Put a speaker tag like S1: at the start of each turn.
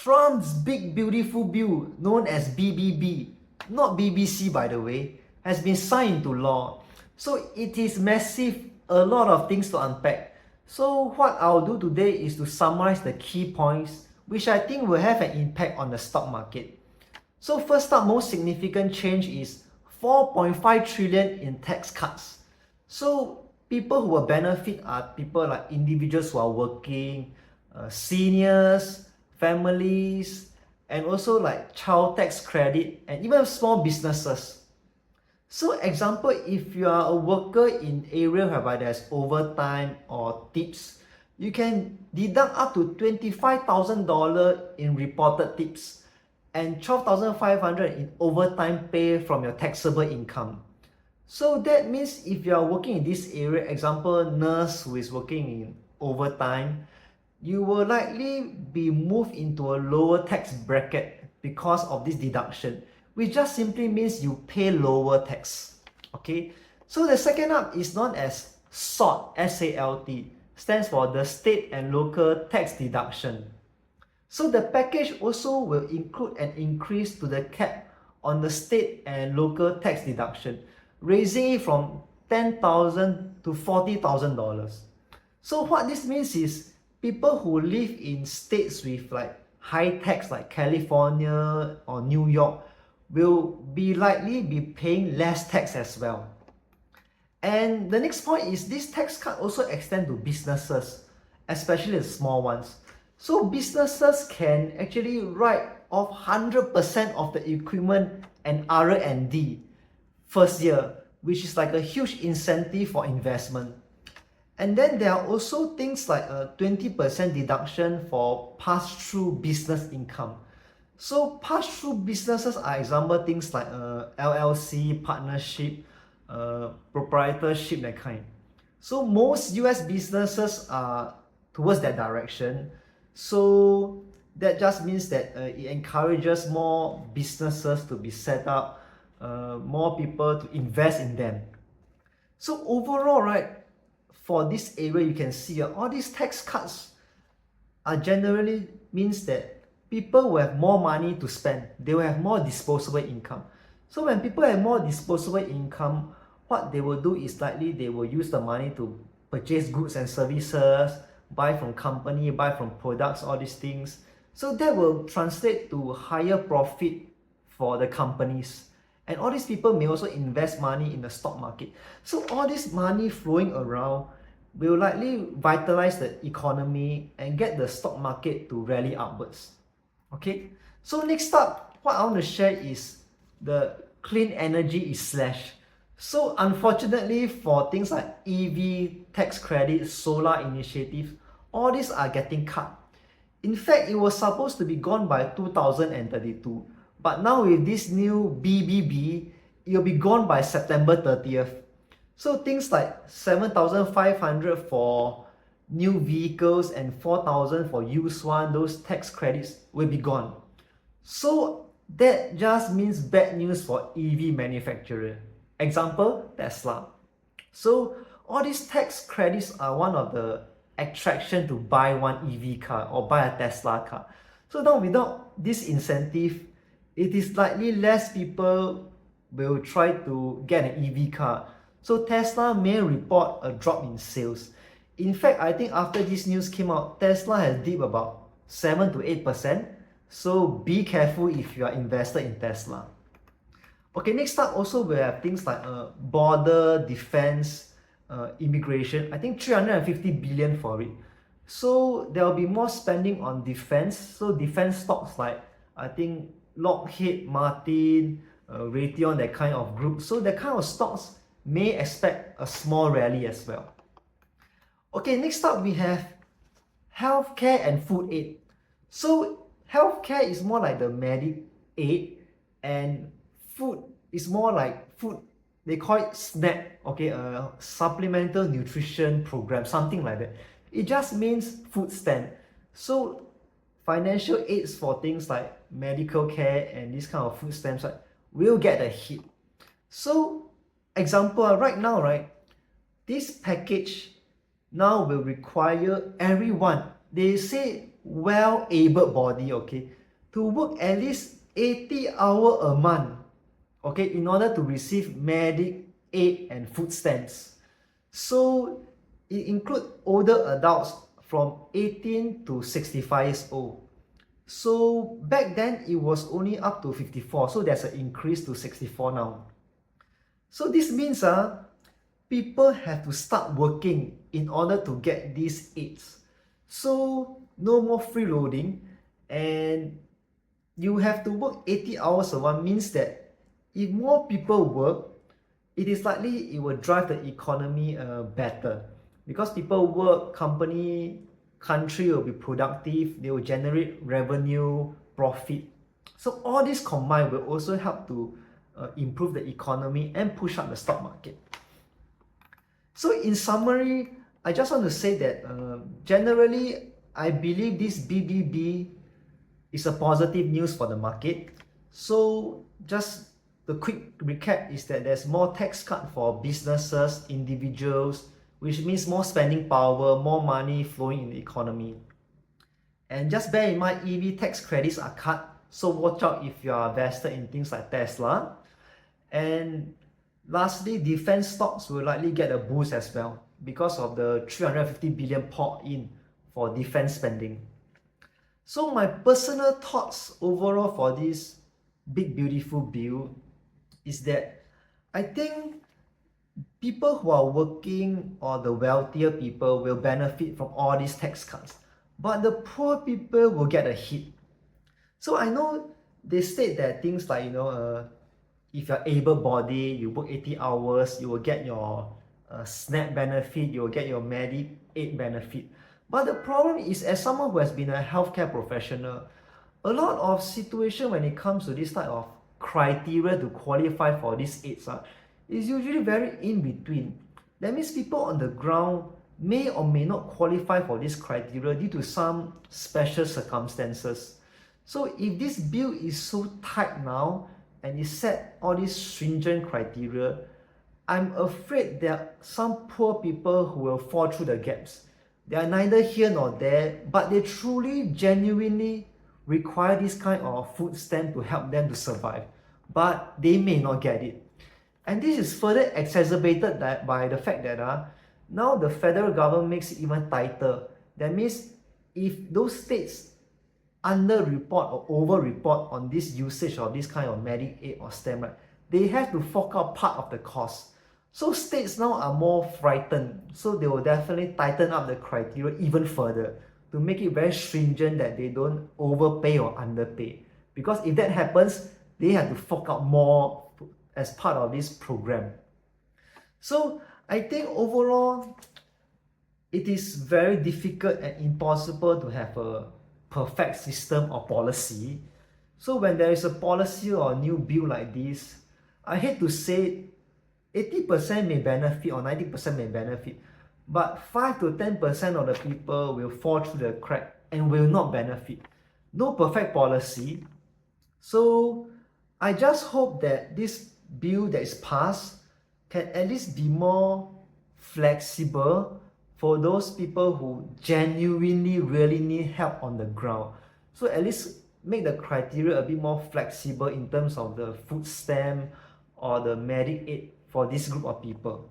S1: Trump's big beautiful bill, known as BBB, not BBC by the way, has been signed into law. So it is massive, a lot of things to unpack. So what I'll do today is to summarize the key points which I think will have an impact on the stock market. So first up, most significant change is 4.5 trillion in tax cuts. So people who will benefit are people like individuals who are working, seniors, families, and also like child tax credit and even small businesses. So example, if you are a worker in area whereby there's overtime or tips, you can deduct up to $25,000 in reported tips and 12,500 in overtime pay from your taxable income. So that means if you are working in this area, example, nurse who is working in overtime, you will likely be moved into a lower tax bracket because of this deduction, which just simply means you pay lower tax. Okay, so the second up is known as SALT, S-A-L-T, stands for the state and local tax deduction. So the package also will include an increase to the cap on the state and local tax deduction, raising it from $10,000 to $40,000. So what this means is people who live in states with like high tax like California or New York will be likely be paying less tax as well. And the next point is this tax cut also extend to businesses, especially the small ones. So businesses can actually write off 100% of the equipment and R&D first year, which is like a huge incentive for investment. And then there are also things like a 20% deduction for pass-through business income. So pass-through businesses are example things like LLC, partnership, proprietorship, that kind. So most US businesses are towards that direction. So that just means that it encourages more businesses to be set up, more people to invest in them. So overall, right, for this area, you can see all these tax cuts are generally means that people will have more money to spend. They will have more disposable income. So when people have more disposable income, what they will do is likely they will use the money to purchase goods and services, buy from company, buy from products, all these things. So that will translate to higher profit for the companies. And all these people may also invest money in the stock market. So all this money flowing around will likely vitalize the economy and get the stock market to rally upwards. Okay, so next up, what I want to share is the clean energy is slashed. So unfortunately for things like EV tax credit, solar initiative, all these are getting cut. In fact, it was supposed to be gone by 2032, but now with this new BBB, it will be gone by September 30th. So things like 7,500 for new vehicles and 4,000 for used one, those tax credits will be gone. So that just means bad news for EV manufacturer. Example, Tesla. So all these tax credits are one of the attraction to buy one EV car or buy a Tesla car. So now without this incentive, it is likely less people will try to get an EV car. So Tesla may report a drop in sales. In fact, I think after this news came out, Tesla has dipped about 7 to 8%. So be careful if you are invested in Tesla. Okay, next up also we have things like border, defense, immigration. I think 350 billion for it. So there will be more spending on defense. So defense stocks like I think Lockheed Martin, Raytheon, that kind of group. So that kind of stocks may expect a small rally as well. Okay, next up we have healthcare and food aid. So healthcare is more like the Medicaid and food is more like food, they call it SNAP, okay, a supplemental nutrition program, something like that. It just means food stamp. So financial aids for things like medical care and this kind of food stamps will get a hit. So example, right now, right, this package now will require everyone. They say well-able body, okay, to work at least 80 hours a month, okay, in order to receive medic aid and food stamps. So it includes older adults from 18 to 65 years old. So back then it was only up to 54, so there's an increase to 64 now. So this means people have to start working in order to get these aids. So no more freeloading, and you have to work 80 hours a month means that if more people work, it is likely it will drive the economy better, because people work, country will be productive, they will generate revenue, profit. So all this combined will also help to improve the economy and push up the stock market. So in summary, I just want to say that generally I believe this BBB is a positive news for the market. So just the quick recap is that there's more tax cut for businesses, individuals, which means more spending power, more money flowing in the economy. And just bear in mind, EV tax credits are cut, so watch out if you are invested in things like Tesla. And lastly, defense stocks will likely get a boost as well because of the 350 billion poured in for defense spending. So my personal thoughts overall for this big beautiful bill is that I think people who are working or the wealthier people will benefit from all these tax cuts, but the poor people will get a hit. So I know they state that things like, if you're able-bodied, you work 80 hours, you will get your SNAP benefit, you will get your Medicaid benefit. But the problem is, as someone who has been a healthcare professional, a lot of situation when it comes to this type of criteria to qualify for these aids is usually very in between. That means people on the ground may or may not qualify for this criteria due to some special circumstances. So if this bill is so tight now and it set all these stringent criteria, I'm afraid there are some poor people who will fall through the gaps. They are neither here nor there, but they truly, genuinely require this kind of food stamp to help them to survive, but they may not get it. And this is further exacerbated by the fact that now the federal government makes it even tighter. That means if those states under-report or over-report on this usage of this kind of Medicaid or stamp, right, they have to fork out part of the cost. So states now are more frightened, so they will definitely tighten up the criteria even further to make it very stringent that they don't overpay or underpay. Because if that happens, they have to fork out more as part of this program. So I think overall, it is very difficult and impossible to have a perfect system or policy. So when there is a policy or a new bill like this, I hate to say 80% may benefit or 90% may benefit, but 5 to 10% of the people will fall through the crack and will not benefit. No perfect policy. So I just hope that this bill that is passed can at least be more flexible for those people who genuinely really need help on the ground. So at least make the criteria a bit more flexible in terms of the food stamp or the Medicaid for this group of people.